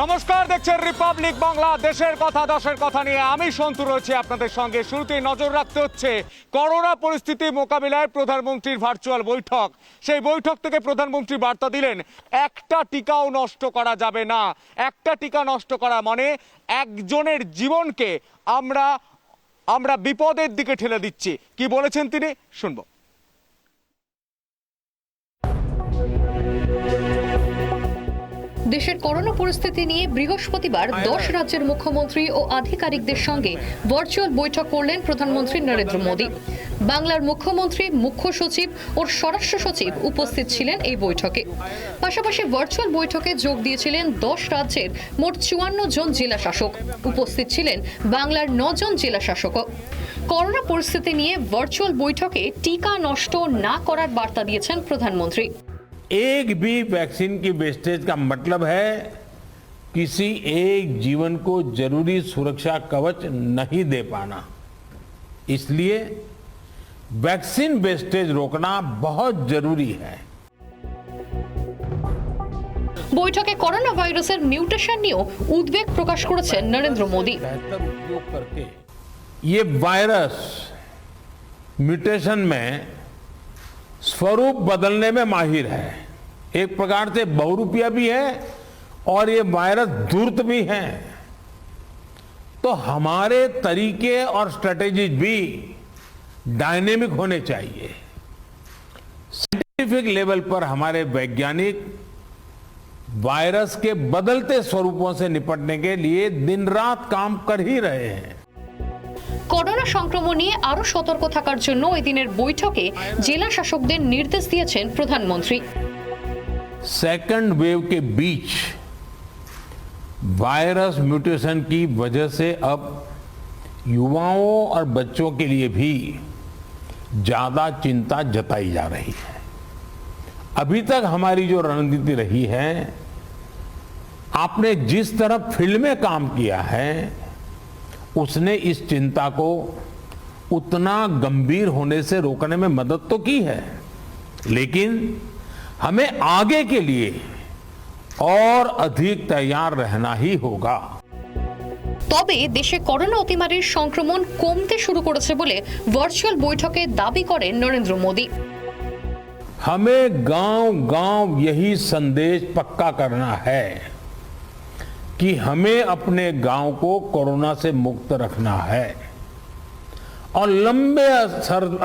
নমস্কার, দেখছেন রিপাবলিক বাংলা। দেশের কথা দশের কথা নিয়ে আমি সন্তু রয়েছি আপনাদের সঙ্গে। শুরুতেই নজর রাখতে হচ্ছে করোনা পরিস্থিতি মোকাবিলায় প্রধানমন্ত্রীর ভার্চুয়াল বৈঠক। সেই বৈঠক থেকে প্রধানমন্ত্রী বার্তা দিলেন, একটা টিকাও নষ্ট করা যাবে না। একটা টিকা নষ্ট করা মানে একজনের জীবনকে আমরা বিপদের দিকে ঠেলে দিচ্ছি। কি বলেছেন তিনি, শুনবো। দেশের করোনা পরিস্থিতি নিয়ে বৃহস্পতিবার 10 রাজ্যের মুখ্যমন্ত্রী ও আধিকারিকদের সঙ্গে ভার্চুয়াল বৈঠক করলেন প্রধানমন্ত্রী নরেন্দ্র মোদী। বাংলার মুখ্যমন্ত্রী, মুখ্য সচিব ও স্বরাষ্ট্র সচিব উপস্থিত ছিলেন এই বৈঠকে। পাশাপাশি ভার্চুয়াল বৈঠকে যোগ দিয়েছিলেন 10 রাজ্যের মোট 54 জন জেলা শাসক। উপস্থিত ছিলেন বাংলার 9 জন জেলা শাসকও। করোনা পরিস্থিতি নিয়ে ভার্চুয়াল বৈঠকে টিকা নষ্ট না করার বার্তা দিয়েছেন প্রধানমন্ত্রী। एक भी वैक्सीन की वेस्टेज का मतलब है किसी एक जीवन को जरूरी सुरक्षा कवच नहीं दे पाना। इसलिए वैक्सीन वेस्टेज रोकना बहुत जरूरी है। বৈঠকে করোনা ভাইরাসের মিউটেশন নিয়েও উদ্বেগ প্রকাশ করেছেন নরেন্দ্র মোদী। बेहतर उपयोग करके ये वायरस म्यूटेशन में स्वरूप बदलने में माहिर है। एक प्रकार से बहुरूपिया भी है और ये वायरस धूर्त भी है। तो हमारे तरीके और स्ट्रेटेजीज भी डायनेमिक होने चाहिए। साइंटिफिक लेवल पर हमारे वैज्ञानिक वायरस के बदलते स्वरूपों से निपटने के लिए दिन रात काम कर ही रहे हैं। করোনা সংক্রমণ নিয়ে আরো সতর্ক থাকার জন্য এই দিনের বৈঠকে জেলা শাসকদের নির্দেশ দিয়েছেন প্রধানমন্ত্রী। सेकंड वेव के बीच वायरस म्यूटेशन की वजह से अब युवाओं और बच्चों के लिए भी ज्यादा चिंता जताई जा रही है। अभी तक हमारी जो रणनीति रही है, आपने जिस तरह फील्ड में काम किया है, उसने इस चिंता को उतना गंभीर होने से रोकने में मदद तो की है, लेकिन हमें आगे के लिए और अधिक तैयार रहना ही होगा। তবে দেশে করোনা অতিমারির সংক্রমণ কমতে শুরু করেছে বলে ভার্চুয়াল বৈঠকে দাবি করেন নরেন্দ্র মোদী। हमें गांव-गांव यही संदेश पक्का करना है कि हमें अपने गांव को कोरोना से मुक्त रखना है और लंबे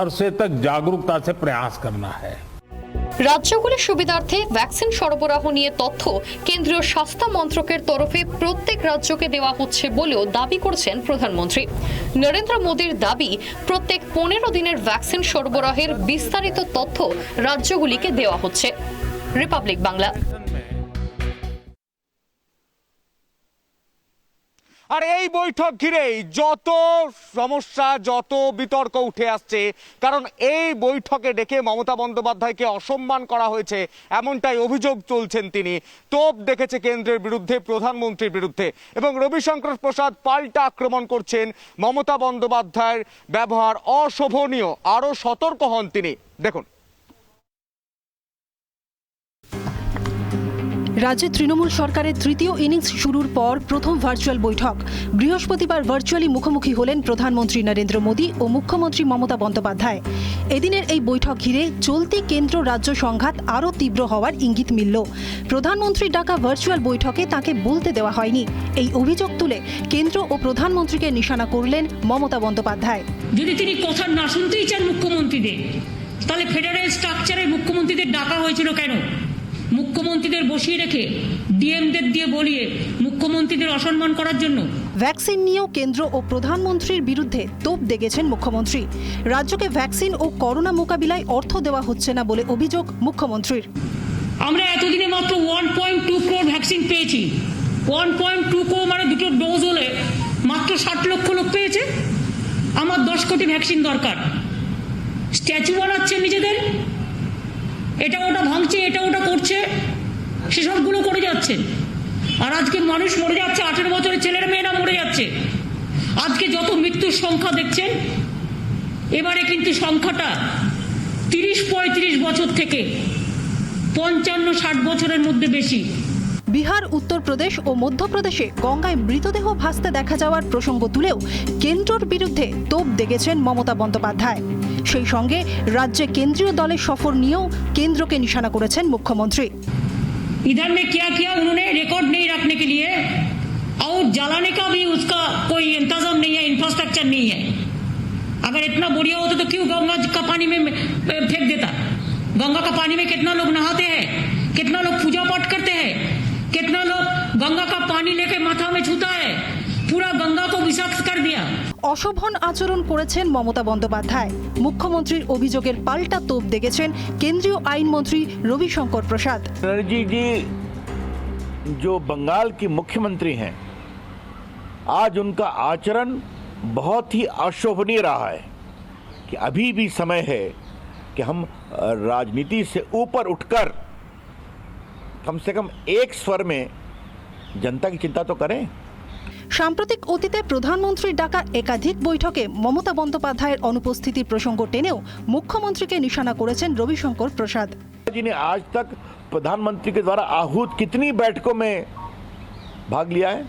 अरसे तक जागरूकता से प्रयास करना है। রাজ্যগুলির সুবিধার্থে ভ্যাকসিন সরবরাহ নিয়ে তথ্য কেন্দ্রীয় স্বাস্থ্য মন্ত্রকের তরফে প্রত্যেক রাজ্যকে দেওয়া হচ্ছে বলেও দাবি করেছেন প্রধানমন্ত্রী। নরেন্দ্র মোদীর দাবি, প্রত্যেক 15 দিনের ভ্যাকসিন সরবরাহের বিস্তারিত তথ্য রাজ্যগুলিকে দেওয়া হচ্ছে। রিপাবলিক বাংলা। আর এই বৈঠক ঘিরেই যত সমস্যা, যত বিতর্ক উঠে আসছে, কারণ এই বৈঠকে ডেকে মমতা বন্দ্যোপাধ্যায়কে অসম্মান করা হয়েছে, এমনটাই অভিযোগ তুলছেন তিনি। তোপ দেখেছে কেন্দ্রের বিরুদ্ধে, প্রধানমন্ত্রীর বিরুদ্ধে, এবং রবিশঙ্কর প্রসাদ পাল্টা আক্রমণ করছেন। মমতা বন্দ্যোপাধ্যায়ের ব্যবহার অশোভনীয়, আরো সতর্ক হন তিনি। দেখুন। রাজ্যে তৃণমূল সরকারের তৃতীয় ইনিংস শুরুর পর প্রথম ভার্চুয়াল বৈঠক। বৃহস্পতিবার ভার্চুয়ালি মুখোমুখি হলেন প্রধানমন্ত্রী নরেন্দ্র মোদী ও মুখ্যমন্ত্রী মমতা বন্দ্যোপাধ্যায়। এদিনের এই বৈঠক ঘিরে চলতি কেন্দ্র রাজ্য সংঘাত আরও তীব্র হওয়ার ইঙ্গিত মিলল। প্রধানমন্ত্রীর ডাকা ভার্চুয়াল বৈঠকে তাকে বলতে দেওয়া হয়নি, এই অভিযোগ তুলে কেন্দ্র ও প্রধানমন্ত্রীকে নিশানা করলেন মমতা বন্দ্যোপাধ্যায়। যদি তিনি কথা না শুনতেই চান মুখ্যমন্ত্রীদের, তাহলে ফেডারেল স্ট্রাকচারে মুখ্যমন্ত্রীদের ডাকা হয়েছিল কেন? মুখ্যমন্ত্রীদের বসিয়ে রেখে ডিএমদের দিয়ে বলিয়ে মুখ্যমন্ত্রীদের অসম্মান করার জন্য। ভ্যাকসিন নিয়েও কেন্দ্র ও প্রধানমন্ত্রীর বিরুদ্ধে তোপ দেগেছেন মুখ্যমন্ত্রী। রাজ্যকে ভ্যাকসিন ও করোনা মোকাবিলায় অর্থ দেওয়া হচ্ছে না বলে অভিযোগ মুখ্যমন্ত্রীর। আমরা এতদিনে মাত্র 1.2 crore ভ্যাকসিন পেয়েছি। 1.2 crore মানে দুটো ডোজ হলে মাত্র 60 লক্ষ লোক পেয়েছে। আমার 10 কোটি ভ্যাকসিন দরকার। স্ট্যাচু বানাচ্ছে নিজেদের, এটা ওটা ভাঙছে, এটা ওটা করছে, সেসবগুলো করে যাচ্ছে। আর আজকে মানুষ মরে যাচ্ছে, 18 বছরের ছেলেরা মেয়েরা মরে যাচ্ছে। আজকে যত মৃত্যুর সংখ্যা দেখছেন, এবারে কিন্তু সংখ্যাটা 30-35 বছর থেকে 55-60 বছরের মধ্যে বেশি। বিহার, উত্তরপ্রদেশ ও মধ্যপ্রদেশে গঙ্গায় মৃতদেহ ভাসতে দেখা যাওয়ার প্রসঙ্গ তুলেও কেন্দ্রের বিরুদ্ধে তোপ দেগেছেন মমতা বন্দ্যোপাধ্যায়। সেই সঙ্গে রাজ্যে কেন্দ্রীয় দলের সফর নিয়েও কেন্দ্রকে নিশানা করেছেন মুখ্যমন্ত্রী। इधर में क्या किया उन्होंने, रिकॉर्ड नहीं रखने के लिए, और जलाने का भी उसका कोई इंतजाम नहीं है, इंफ्रास्ट्रक्चर नहीं है। अगर इतना बढ़िया होता तो क्यों गंगा का पानी में फेंक देता? गंगा का पानी में कितना लोग नहाते हैं, कितना लोग पूजा पाठ करते हैं, कितना लोग गंगा का पानी लेके माथा में छूता है, पूरा गंगा को विषाक्त कर दिया। অশোভন আচরণ করেছেন মমতা বন্দ্যোপাধ্যায়। মুখ্যমন্ত্রীর অভিযোগের পাল্টা তোপ দেগেছেন কেন্দ্রীয় আইনমন্ত্রী রবিশঙ্কর প্রসাদ। बनर्जी जी जो बंगाल की मुख्यमंत्री हैं, आज उनका आचरण बहुत ही अशोभनीय रहा है कि अभी भी समय है कि हम राजनीति से ऊपर उठकर कम से कम एक स्वर में जनता की चिंता तो करें। সাম্প্রতিক অতীতে প্রধানমন্ত্রীর ডাকা একাধিক বৈঠকে মমতা বন্দ্যোপাধ্যায়ের অনুপস্থিতির প্রসঙ্গ টেনেও মুখ্যমন্ত্রীকে নিশানা করেছেন রবিশঙ্কর প্রসাদ। जी ने आज तक प्रधानमंत्री के द्वारा आहूत कितनी बैठकों में भाग लिया है?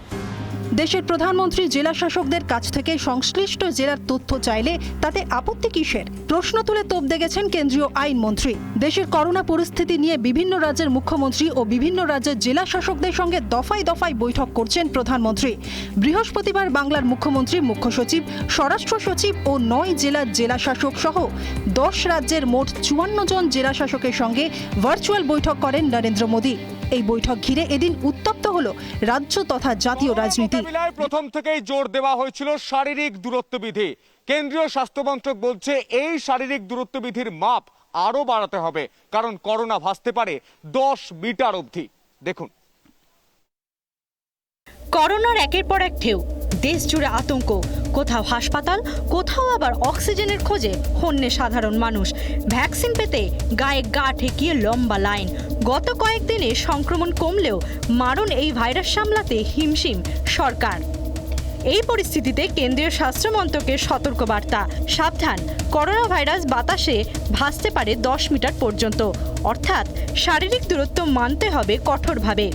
দেশের প্রধানমন্ত্রী জেলা শাসকদের কাছ থেকে সংশ্লিষ্ট জেলার তথ্য চাইলে তাতে আপত্তি কিসের? প্রশ্ন তুলে তোপ দেগেছেন কেন্দ্রীয় আইনমন্ত্রী। দেশের করোনা পরিস্থিতি নিয়ে বিভিন্ন রাজ্যের মুখ্যমন্ত্রী ও বিভিন্ন রাজ্যের জেলা শাসকদের সঙ্গে দফায় দফায় বৈঠক করছেন প্রধানমন্ত্রী। বৃহস্পতিবার বাংলার মুখ্যমন্ত্রী, মুখ্য সচিব, স্বরাষ্ট্র সচিব ও 9 জেলার জেলা শাসক সহ 10 রাজ্যের মোট 54 জন জেলা শাসকের সঙ্গে ভার্চুয়াল বৈঠক করেন নরেন্দ্র মোদী। এই বৈঠক ঘিরে এদিন উত্তপ্ত হলো রাজ্য তথা জাতীয় রাজনীতি। মোকাবিলায় প্রথম থেকেই জোর দেওয়া হয়েছিল শারীরিক দূরত্ব বিধি। কেন্দ্রীয় স্বাস্থ্য মন্ত্রক বলছে এই শারীরিক দূরত্ব বিধির মাপ আরো বাড়াতে হবে, কারণ করোনা ভাসতে পারে 10 মিটার অবধি। দেখুন, করোনার একের পর এক ঢেউ, দেশ জুড়ে আতঙ্ক, কোথাও হাসপাতাল, কোথাও আবার অক্সিজেনের খোঁজে হন্যে সাধারণ মানুষ। ভ্যাকসিন পেতে গায়ে গা ঠেকিয়ে লম্বা লাইন। গত কয়েকদিনে সংক্রমণ কমলেও মারণ এই ভাইরাস সামলাতে হিমশিম সরকার। এই পরিস্থিতিতে কেন্দ্রীয় স্বাস্থ্য মন্ত্রকের সতর্কবার্তা, সাবধান, করোনা ভাইরাস বাতাসে ভাসতে পারে 10 মিটার পর্যন্ত, অর্থাৎ শারীরিক দূরত্ব মানতে হবে কঠোরভাবে।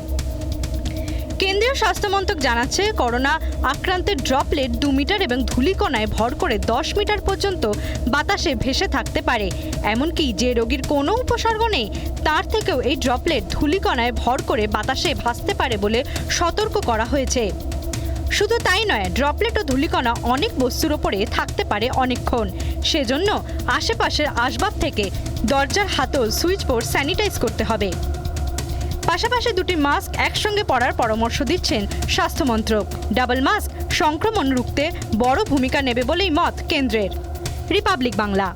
কেন্দ্রীয় স্বাস্থ্য মন্ত্রক জানাচ্ছে, করোনা আক্রান্তের ড্রপলেট 2 মিটার এবং ধূলিকণায় ভর করে 10 মিটার পর্যন্ত বাতাসে ভেসে থাকতে পারে। এমনকি যে রোগীর কোনো উপসর্গ নেই তার থেকেও এই ড্রপলেট ধূলিকণায় ভর করে বাতাসে ভাসতে পারে বলে সতর্ক করা হয়েছে। শুধু তাই নয়, ড্রপলেট ও ধূলিকণা অনেক বস্তুর ওপরে থাকতে পারে অনেকক্ষণ। সেজন্য আশেপাশের আসবাব থেকে দরজার হাতল, সুইচ বোর্ড স্যানিটাইজ করতে হবে। পাশাপাশি 2টি মাস্ক একসঙ্গে পরার পরামর্শ দিচ্ছেন স্বাস্থ্য মন্ত্রক। ডাবল মাস্ক সংক্রমণ রুখতে বড় ভূমিকা নেবে বলেই মত কেন্দ্রের। রিপাবলিক বাংলা।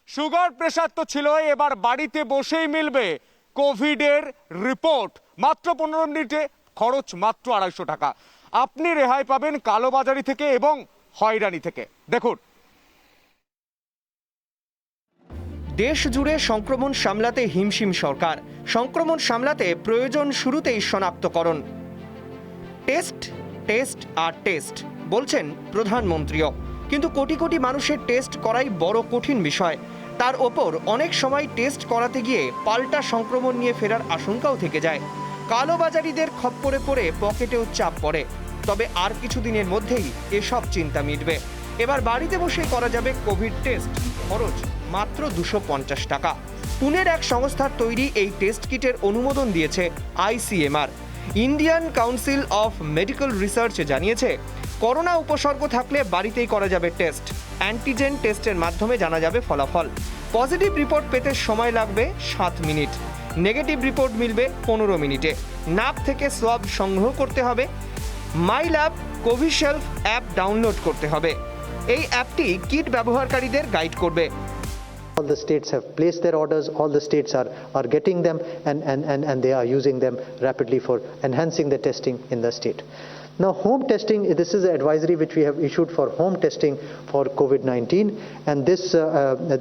সুগার প্রেসার তো ছিল, এবার বাড়িতে বসেই মিলবে কোভিডের রিপোর্ট। মাত্র 15 মিনিটে, খরচ মাত্র 250 টাকা। আপনি রেহাই পাবেন কালোবাজারি থেকে এবং হয়রানি থেকে। দেখুন, দেশ জুড়ে সংক্রমণ সামলাতে হিমশিম সরকার। সংক্রমণ সামলাতে প্রয়োজন শুরুতেই শনাক্তকরণ। টেস্ট, টেস্ট আর টেস্ট বলছেন প্রধানমন্ত্রীও, কিন্তু কোটি কোটি মানুষের টেস্ট করাই বড় কঠিন বিষয়। তার ওপর অনেক সময় টেস্ট করাতে গিয়ে পাল্টা সংক্রমণ নিয়ে ফেরার আশঙ্কাও থেকে যায়। কালোবাজারিদের খপ্পরে পড়ে পকেটেও চাপ পড়ে। তবে আর কিছুদিনের মধ্যেই এসব চিন্তা মিটবে। এবার বাড়িতে বসেই করা যাবে কোভিড টেস্ট, খরচ মাত্র 250 টাকা। পুনের এক সংস্থার তৈরি এই টেস্ট কিটের অনুমোদন দিয়েছে ICMR। Indian council of medical research জানিয়েছে, করোনা উপসর্গ থাকলে বাড়িতেই করা যাবে টেস্ট। অ্যান্টিজেন টেস্টের মাধ্যমে জানা যাবে ফলাফল। পজিটিভ রিপোর্ট পেতে সময় লাগবে 7 মিনিট, নেগেটিভ রিপোর্ট মিলবে 15 মিনিটে। নাক থেকে সোয়াব সংগ্রহ করতে হবে। মাই ল্যাব কোভিশিল্ড অ্যাপ ডাউনলোড করতে হবে। এই অ্যাপটি কিট ব্যবহারকারীদের গাইড করবে। All the states have placed their orders, all the states are getting them and they are using them rapidly for enhancing the testing in the state. Now home testing, this is an advisory which we have issued for home testing for COVID-19, and this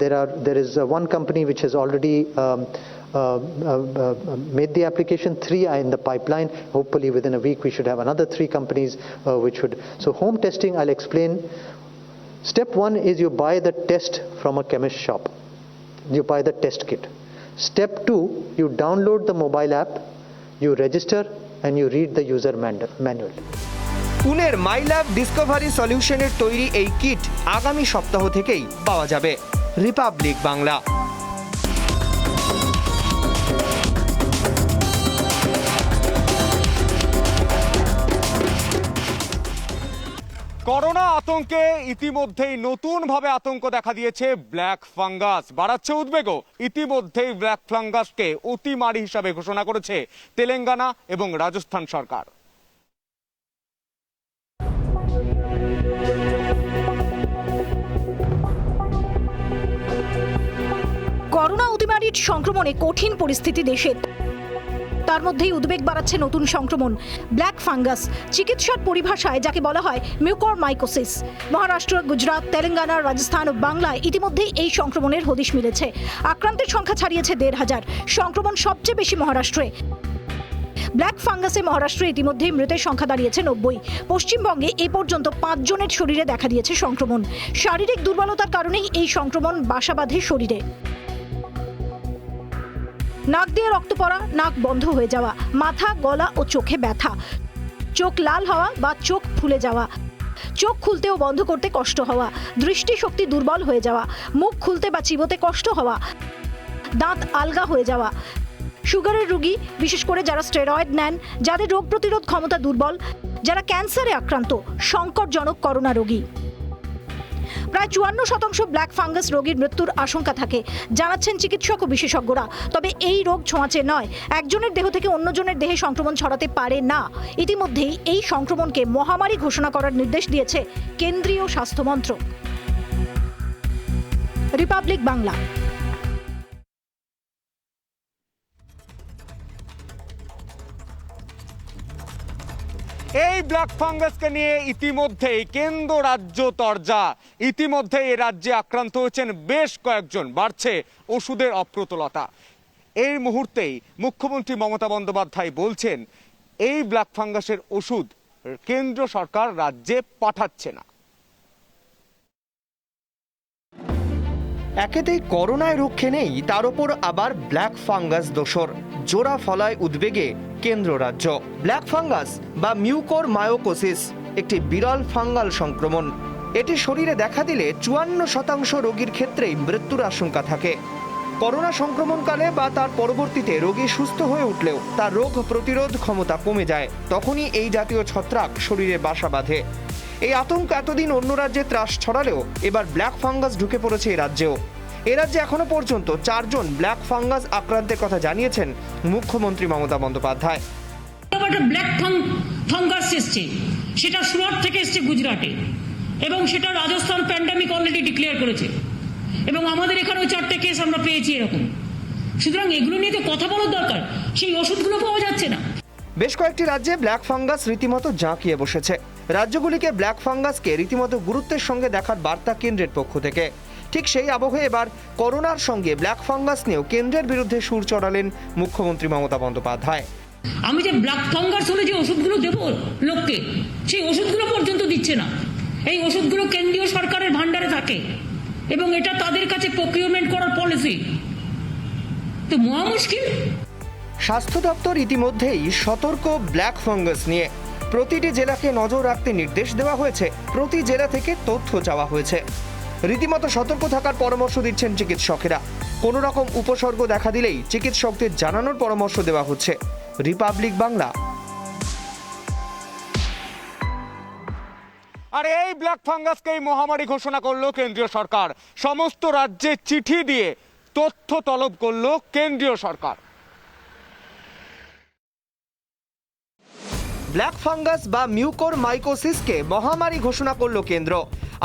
there is one company which has already made the application. 3 are in the pipeline. Hopefully within a week we should have another 3 companies which would. So home testing, I'll explain. Step 1 is you buy the test from a chemist shop. You buy the test kit. Step 2, you download the mobile app. you register and you read the user manual. পুনের Mylab discovery সলিউশনের তৈরি এই kit আগামী সপ্তাহ থেকেই পাওয়া যাবে। Republic Bangla. Corona আতঙ্কে ইতিমধ্যেই নতুনভাবে আতঙ্ক দেখা দিয়েছে ব্ল্যাক ফাঙ্গাস, বাড়াচ্ছে উদ্বেগও। ইতিমধ্যেই ব্ল্যাক ফাঙ্গাসকে অতিমারি হিসাবে ঘোষণা করেছে তেলেঙ্গানা এবং রাজস্থান সরকার। করোনা অতিমারির সংক্রমণে কঠিন পরিস্থিতি দেশের। তার মধ্যেই উদ্বেগ বাড়াচ্ছে নতুন সংক্রমণ ব্ল্যাক ফাঙ্গাস, চিকিৎসার পরিভাষায় যাকে বলা হয় মিউকরমাইকোসিস। মহারাষ্ট্র, গুজরাট, তেলেঙ্গানা, রাজস্থান ও বাংলায় ইতিমধ্যেই এই সংক্রমণের হদিশ মিলেছে। আক্রান্তের সংখ্যা ছাড়িয়েছে 1,500। সংক্রমণ সবচেয়ে বেশি মহারাষ্ট্রে। ব্ল্যাক ফাঙ্গাসে মহারাষ্ট্রে ইতিমধ্যেই মৃতের সংখ্যা দাঁড়িয়েছে 90। পশ্চিমবঙ্গে এ পর্যন্ত 5 জনের শরীরে দেখা দিয়েছে সংক্রমণ। শারীরিক দুর্বলতার কারণেই এই সংক্রমণ বাসা বাঁধে শরীরে। নাক দিয়ে রক্ত পড়া, নাক বন্ধ হয়ে যাওয়া, মাথা, গলা ও চোখে ব্যথা, চোখ লাল হওয়া বা চোখ ফুলে যাওয়া, চোখ খুলতে ও বন্ধ করতে কষ্ট হওয়া, দৃষ্টিশক্তি দুর্বল হয়ে যাওয়া, মুখ খুলতে বা চিবোতে কষ্ট হওয়া, দাঁত আলগা হয়ে যাওয়া, সুগারের রোগী, বিশেষ করে যারা স্টেরয়েড নেন, যাদের রোগ প্রতিরোধ ক্ষমতা দুর্বল, যারা ক্যান্সারে আক্রান্ত, সংকটজনক করোনা রোগী। প্রায় 54% ব্ল্যাক ফাঙ্গাস রোগীর মৃত্যুর আশঙ্কা থাকে, জানাচ্ছেন চিকিৎসক ও বিশেষজ্ঞরা। তবে এই রোগ ছোঁয়াচে নয়, একজনের দেহ থেকে অন্যজনের দেহে সংক্রমণ ছড়াতে পারে না। ইতিমধ্যেই এই সংক্রমণকে মহামারী ঘোষণা করার নির্দেশ দিয়েছে কেন্দ্রীয় স্বাস্থ্য মন্ত্রক। রিপাবলিক বাংলা। এই ব্ল্যাক ফাঙ্গাসকে নিয়ে ইতিমধ্যেই কেন্দ্র রাজ্য তরজা। ইতিমধ্যে এই রাজ্যে আক্রান্ত হয়েছেন বেশ কয়েকজন, বাড়ছে ওষুধের অপ্রতুলতা। এই মুহূর্তেই মুখ্যমন্ত্রী মমতা বন্দ্যোপাধ্যায় বলছেন এই ব্ল্যাক ফাঙ্গাসের ওষুধ কেন্দ্র সরকার রাজ্যে পাঠাচ্ছে না। একেতেই করোনায় রুখে নেই, তার উপর আবার ব্ল্যাক ফাঙ্গাস দোসর। জোড়া ফলায় উদ্বেগে কেন্দ্র রাজ্য। ব্ল্যাক ফাঙ্গাস বা মিউকরমাইকোসিস একটি বিরল ফাঙ্গাল সংক্রমণ। এটি শরীরে দেখা দিলে 54% রোগীর ক্ষেত্রেই মৃত্যুর আশঙ্কা থাকে। করোনা সংক্রমণকালে বা তার পরবর্তীতে রোগী সুস্থ হয়ে উঠলেও তার রোগ প্রতিরোধ ক্ষমতা কমে যায়। তখনই এই জাতীয় ছত্রাক শরীরে বাসা বাঁধে। এই আতঙ্ক এতদিন অন্য রাজ্যে ত্রাস ছড়ালেও এবার ব্ল্যাক ফাঙ্গাস ঢুকে পড়েছে এই রাজ্যেও। এ রাজ্যে এখনো পর্যন্ত 4 জন ব্ল্যাক ফাঙ্গাস আক্রান্তের কথা জানিয়েছেন মুখ্যমন্ত্রী মমতা বন্দ্যোপাধ্যায়। ব্ল্যাক ফাঙ্গাস এসছে, সেটা সুরাট থেকে এসছে গুজরাটে, এবং সেটা রাজস্থান প্যান্ডেমিক অলরেডি ডিক্লেয়ার করেছে, এবং আমাদের এখানেও 4টে কেস আমরা পেয়েছি এরকম। সুতরাং এগুলো নিয়ে তো কথা বলার দরকার, সেই ওষুধগুলো পাওয়া যাচ্ছে না। বেশ কয়েকটি রাজ্যে ব্ল্যাক ফাঙ্গাস রীতিমতো জাঁকিয়ে বসেছে। রাজ্যগুলিকে ব্ল্যাক ফাঙ্গাসকে রীতিমতো গুরুত্বের সঙ্গে দেখার বার্তা কেন্দ্রের পক্ষ থেকে। ঠিক সেই আবহে এবার করোনার সঙ্গে ব্ল্যাক ফাঙ্গাস নিয়েও কেন্দ্রের বিরুদ্ধে সুর চড়ালেন মুখ্যমন্ত্রী মমতা বন্দ্যোপাধ্যায়। আমি যে ব্ল্যাক ফাঙ্গাস হলে যে ওষুধগুলো দেবো লোককে, সেই ওষুধগুলো পর্যন্ত দিচ্ছে না। এই ওষুধগুলো কেন্দ্রীয় সরকারের ভান্ডারে থাকে এবং এটা তাদের কাছে প্রকিউরমেন্ট করার পলিসি, তো মহা মুশকিল। স্বাস্থ্য দপ্তর ইতিমধ্যেই সতর্ক ব্ল্যাক ফাঙ্গাস নিয়ে। প্রতিটি জেলাকে নজর রাখতে নির্দেশ দেওয়া হয়েছে, প্রতি জেলা থেকে তথ্য চাওয়া হয়েছে। রীতিমতো সতর্ক থাকার পরামর্শ দিচ্ছেন চিকিৎসকেরা। কোনো রকম উপসর্গ দেখা দিলেই চিকিৎসকদের জানানোর পরামর্শ দেওয়া হচ্ছে। রিপাবলিক বাংলা। আর এই ব্ল্যাক ফাঙ্গাসকেই মহামারী ঘোষণা করলো কেন্দ্রীয় সরকার। সমস্ত রাজ্যে চিঠি দিয়ে তথ্য তলব করলো কেন্দ্রীয় সরকার। ব্ল্যাক ফাঙ্গাস বা মিউকরমাইকোসিসকে মহামারী ঘোষণা করলো কেন্দ্র।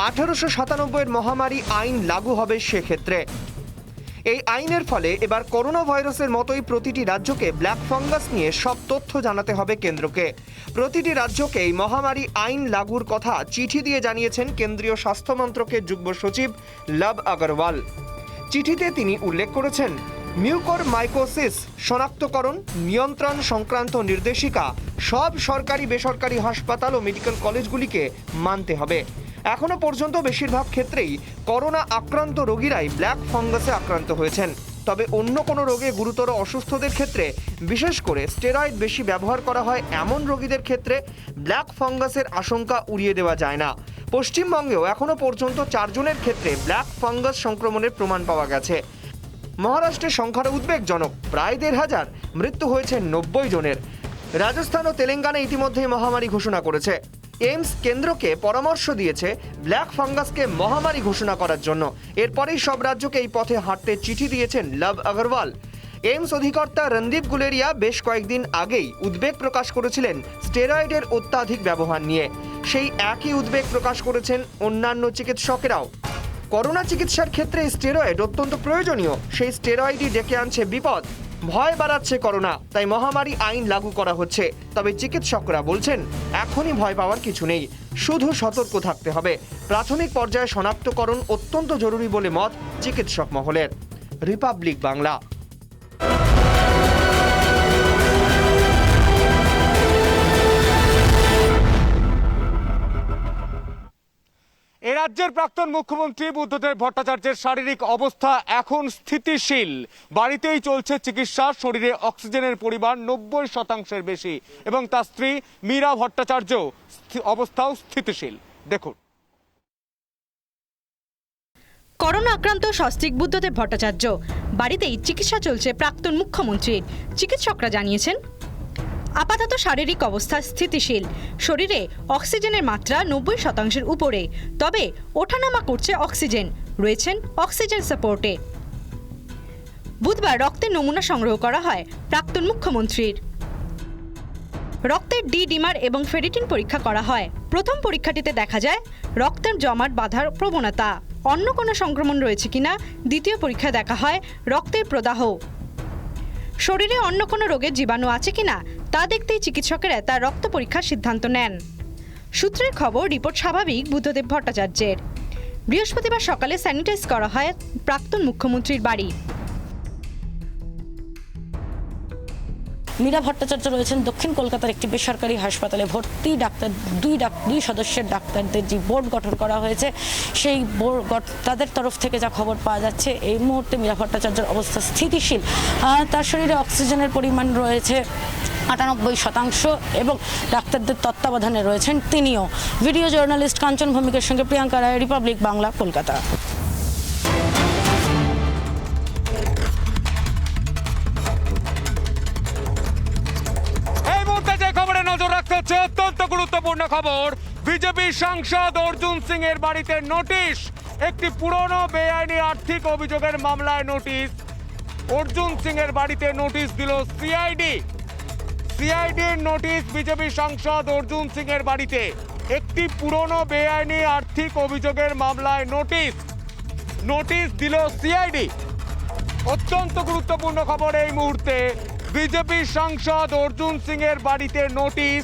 1897 মহামারী আইন লাগু হবে সেক্ষেত্রে। এই আইনের ফলে এবার করোনা ভাইরাসের মতোই প্রতিটি রাজ্যকে ব্ল্যাক ফাঙ্গাস নিয়ে সব তথ্য জানাতে হবে কেন্দ্রকে। প্রতিটি রাজ্যকে এই মহামারী আইন লাগুর কথা চিঠি দিয়ে জানিয়েছেন কেন্দ্রীয় স্বাস্থ্য মন্ত্রকের যুগ্ম সচিব লব আগরওয়াল। চিঠিতে তিনি উল্লেখ করেছেন মিউকরমাইকোসিস শনাক্তকরণ নিয়ন্ত্রণ সংক্রান্ত নির্দেশিকা সব সরকারি বেসরকারি হাসপাতাল ও মেডিকেল কলেজগুলিকে মানতে হবে। এখনো পর্যন্ত বেশিরভাগ ক্ষেত্রেই করোনা আক্রান্ত রোগীরাই ব্ল্যাক ফাঙ্গাসে আক্রান্ত হয়েছেন। তবে অন্য কোনো রোগে গুরুতর অসুস্থদের ক্ষেত্রে, বিশেষ করে স্টেরয়েড বেশি ব্যবহার করা হয় এমন রোগীদের ক্ষেত্রে ব্ল্যাক ফাঙ্গাসের আশঙ্কা উড়িয়ে দেওয়া যায় না। পশ্চিমবঙ্গেও এখনো পর্যন্ত 4 জনের ক্ষেত্রে ব্ল্যাক ফাঙ্গাস সংক্রমণের প্রমাণ পাওয়া গেছে। মহারাষ্ট্রের সংখ্যাটা উদ্বেগজনক, প্রায় 1,500, মৃত্যু হয়েছে 90 জনের। রাজস্থান ও তেলেঙ্গানা ইতিমধ্যেই মহামারী ঘোষণা করেছে। এইমস কেন্দ্রকে পরামর্শ দিয়েছে ব্ল্যাক ফাঙ্গাসকে মহামারী ঘোষণা করার জন্য। এরপরেই সব রাজ্যকে এই পথে হাঁটতে চিঠি দিয়েছেন লব আগরওয়াল। এইমস অধিকর্তা রণদীপ গুলেরিয়া বেশ কয়েকদিন আগেই উদ্বেগ প্রকাশ করেছিলেন স্টেরয়েডের অত্যাধিক ব্যবহার নিয়ে। সেই একই উদ্বেগ প্রকাশ করেছেন অন্যান্য চিকিৎসকেরাও। করোনা চিকিৎসার ক্ষেত্রে স্টেরয়েড অত্যন্ত প্রয়োজনীয়। সেই স্টেরয়েডই ডেকে আনছে বিপদ। ভয় বাড়াচ্ছে করোনা, তাই মহামারী আইন লাগু করা হচ্ছে। তবে চিকিৎসকরা বলছেন এখনই ভয় পাওয়ার কিছু নেই, শুধু সতর্ক থাকতে হবে। প্রাথমিক পর্যায়ে শনাক্তকরণ অত্যন্ত জরুরি বলে মত চিকিৎসক মহলের। রিপাবলিক বাংলা। এ রাজ্যের প্রাক্তন মুখ্যমন্ত্রী বুদ্ধদেব ভট্টাচার্যের শারীরিক অবস্থা এখন স্থিতিশীল। বাড়িতেই চলছে চিকিৎসা। শরীরে অক্সিজেনের পরিমাণ 90% বেশি এবং তার স্ত্রী মীরা ভট্টাচার্য অবস্থাও স্থিতিশীল। দেখুন। করোনা আক্রান্ত সস্ত্রীক বুদ্ধদেব ভট্টাচার্য, বাড়িতেই চিকিৎসা চলছে প্রাক্তন মুখ্যমন্ত্রীর। চিকিৎসকরা জানিয়েছেন আপাতত শারীরিক অবস্থা স্থিতিশীল, শরীরে অক্সিজেনের মাত্রা 90% উপরে, তবে ওঠানামা করছে অক্সিজেন, রয়েছেন অক্সিজেন সাপোর্টে। বুধবার রক্তের নমুনা সংগ্রহ করা হয় প্রাক্তন মুখ্যমন্ত্রীর। রক্তের ডি ডিমার এবং ফেরিটিন পরীক্ষা করা হয়। প্রথম পরীক্ষাটিতে দেখা যায় রক্তের জমাট বাঁধার প্রবণতা, অন্য কোনো সংক্রমণ রয়েছে কিনা। দ্বিতীয় পরীক্ষায় দেখা হয় রক্তের প্রদাহ, শরীরে অন্য কোনো রোগের জীবাণু আছে কিনা তা দেখতেই চিকিৎসকেরা তার রক্ত পরীক্ষার সিদ্ধান্ত নেন। সূত্রের খবর, রিপোর্ট স্বাভাবিক বুদ্ধদেব ভট্টাচার্যের। বৃহস্পতিবার সকালে স্যানিটাইজ করা হয় প্রাক্তন মুখ্যমন্ত্রীর বাড়ি। মীরা ভট্টাচার্য রয়েছেন দক্ষিণ কলকাতার একটি বেসরকারি হাসপাতালে ভর্তি। দুই সদস্যের ডাক্তারদের যে বোর্ড গঠন করা হয়েছে, সেই বোর্ড তাদের তরফ থেকে যা খবর পাওয়া যাচ্ছে, এই মুহূর্তে মীরা ভট্টাচার্যের অবস্থা স্থিতিশীল। তার শরীরে অক্সিজেনের পরিমাণ রয়েছে 98% এবং ডাক্তারদের তত্ত্বাবধানে রয়েছেন তিনিও। ভিডিও জার্নালিস্ট কাঞ্চন ভৌমিকের সঙ্গে প্রিয়াঙ্কা রায়, রিপাবলিক বাংলা, কলকাতা। নজর রাখতে হচ্ছে অত্যন্ত গুরুত্বপূর্ণ খবর। বিজেপি সাংসদ অর্জুন সিং এর বাড়িতে নোটিশ। একটি পুরনো বেআইনি আর্থিক অভিযোগের মামলায় নোটিশ। অর্জুন সিং এর বাড়িতে নোটিশ দিল সিআইডি। সিআইডির নোটিশ বিজেপি সাংসদ অর্জুন সিং এর বাড়িতে। একটি পুরনো বেআইনি আর্থিক অভিযোগের মামলায় নোটিশ দিল সিআইডি। অত্যন্ত গুরুত্বপূর্ণ খবর এই মুহূর্তে। বিজেপি সাংসদ অর্জুন সিং এর বাড়িতে নোটিশ।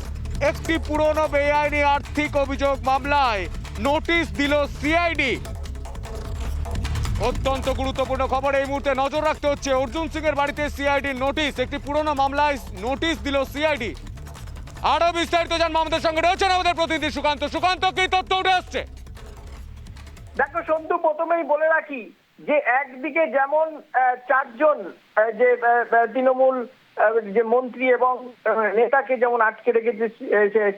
একটি পুরনো বেআইনি আর্থিক অভিযোগ মামলায় নোটিশ দিল সিআইডি। অত্যন্ত গুরুত্বপূর্ণ খবর এই মুহূর্তে। নজর রাখতে হচ্ছে অর্জুন সিং এর বাড়িতে সিআইডির নোটিশ। একটি পুরনো মামলায় নোটিশ দিল সিআইডি। আরো বিস্তারিত জানবো, আমাদের সঙ্গে রয়েছেন আমাদের প্রতিনিধি সুকান্ত। সুকান্ত, কি তথ্য উঠে আসছে? দেখো সন্তু, প্রথমেই বলে রাখি যে একদিকে যেমন 4 জন যে তৃণমূল যে মন্ত্রী এবং নেতাকে যেমন আটকে রেখেছে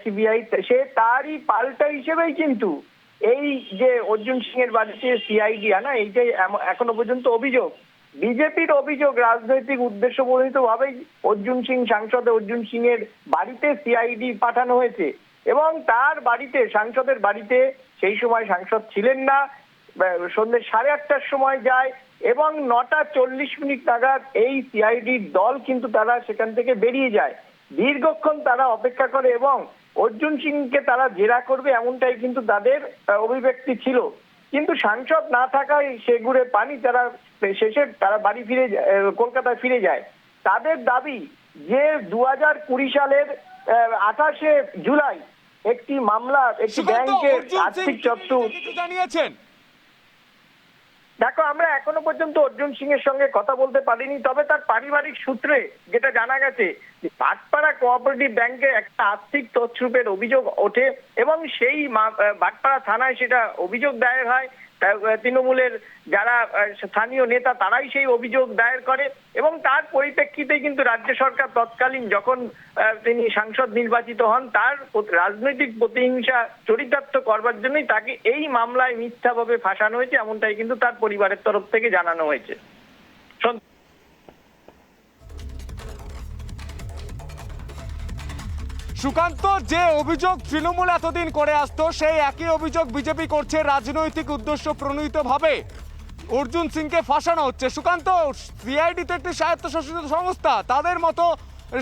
সিবিআই, সে তারই পাল্টা হিসেবেই কিন্তু এই যে অর্জুন সিং এর বাড়িতে সিআইডি আনা, এইটাই এখনো পর্যন্ত অভিযোগ। বিজেপির অভিযোগ রাজনৈতিক উদ্দেশ্য প্রণীত ভাবেই অর্জুন সিং, সাংসদ অর্জুন সিং এর বাড়িতে সিআইডি পাঠানো হয়েছে এবং তার বাড়িতে, সাংসদের বাড়িতে সেই সময় সাংসদ ছিলেন না। সন্ধ্যে 8:30টার সময় যায় এবং 9:40 নাগাদ এই সিআইডির দল কিন্তু তারা সেখান থেকে বেরিয়ে যায়। দীর্ঘক্ষণ তারা অপেক্ষা করে এবং অর্জুন সিংকে তারা জেরা করবে এমনটাই কিন্তু তাদের অভিব্যক্তি ছিল। কিন্তু সাংসদ না থাকায় সেগুড়ে পানি, তারা শেষে তারা বাড়ি ফিরে কলকাতায় ফিরে যায়। তাদের দাবি যে 2020 সালের 28শে জুলাই একটি মামলা, একটি ব্যাংকের আর্থিক চক্র জানিয়েছেন। দেখো, আমরা এখনো পর্যন্ত অর্জুন সিং এর সঙ্গে কথা বলতে পারিনি, তবে তার পারিবারিক সূত্রে যেটা জানা গেছে, ভাটপাড়া কোঅপারেটিভ ব্যাংকে একটা আর্থিক তছরূপের অভিযোগ ওঠে এবং সেই ভাটপাড়া থানায় সেটা অভিযোগ দায়ের হয়। তৃণমূলের যারা স্থানীয় নেতা তারাই সেই অভিযোগ দায়ের করে এবং তার পরিপ্রেক্ষিতে কিন্তু রাজ্য সরকার তৎকালীন যখন তিনি সাংসদ নির্বাচিত হন তার রাজনৈতিক প্রতিহিংসা চরিতার্থ করবার জন্যই তাকে এই মামলায় মিথ্যাভাবে ফাঁসানো হয়েছে, এমনটাই কিন্তু তার পরিবারের তরফ থেকে জানানো হয়েছে। সুকান্ত, যে অভিযোগ তৃণমূল এতদিন করে আসতো সেই একই অভিযোগ বিজেপি করছে রাজনৈতিক উদ্দেশ্য প্রণোদিতভাবে অর্জুন সিংকে ফাঁসানো হচ্ছে। সুকান্ত, সিআইডি তো একটি স্বায়ত্তশাসিত সংস্থা, তাদের মতো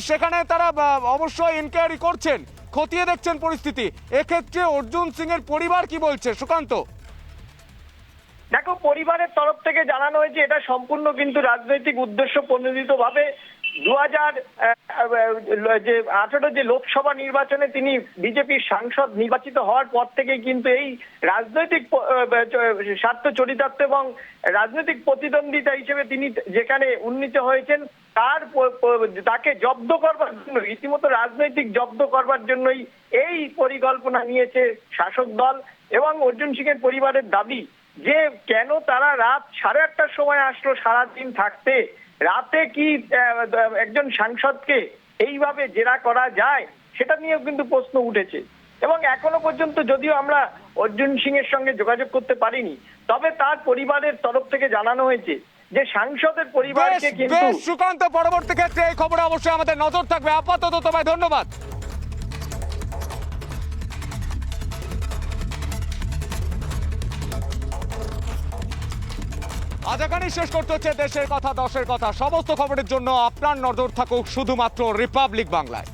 সেখানে তারা অবশ্যই ইনকোয়ারি করছেন, খতিয়ে দেখছেন পরিস্থিতি। এক্ষেত্রে অর্জুন সিং এর পরিবার কি বলছে সুকান্ত? দেখো, পরিবারের তরফ থেকে জানানো হয়েছে এটা সম্পূর্ণ কিন্তু রাজনৈতিক উদ্দেশ্য প্রণোদিত ভাবে 2018 যে লোকসভা নির্বাচনে তিনি বিজেপির সাংসদ নির্বাচিত হওয়ার পর থেকে কিন্তু এই রাজনৈতিক স্বার্থ চরিতার্থ এবং রাজনৈতিক প্রতিদ্বন্দ্বিতা হিসেবে তিনি যেখানে উন্নীত হয়েছেন তাকে জব্দ করবার জন্য, রীতিমতো রাজনৈতিক জব্দ করবার জন্যই এই পরিকল্পনা নিয়েছে শাসক দল। এবং অর্জুন সিং এর পরিবারের দাবি যে কেন তারা রাত 8:30টার সময় আসলো সারাদিন থাকতে, রাতে কি একজন সাংসদকে এইভাবে জেরা করা যায় সেটা নিয়েও কিন্তু প্রশ্ন উঠেছে। এবং এখনো পর্যন্ত যদিও আমরা অর্জুন সিং এর সঙ্গে যোগাযোগ করতে পারিনি, তবে তার পরিবারের তরফ থেকে জানানো হয়েছে যে সাংসদের পরিবারকে কিন্তু। সুকান্ত, পরবর্তী ক্ষেত্রে এই খবরে অবশ্যই আমাদের নজর থাকবে। আপাতত তোমায় ধন্যবাদ। আজ এখানেই শেষ করতে হচ্ছে দেশের কথা দশের কথা। সমস্ত খবরের জন্য আপনার নজর থাকুক শুধুমাত্র রিপাবলিক বাংলায়।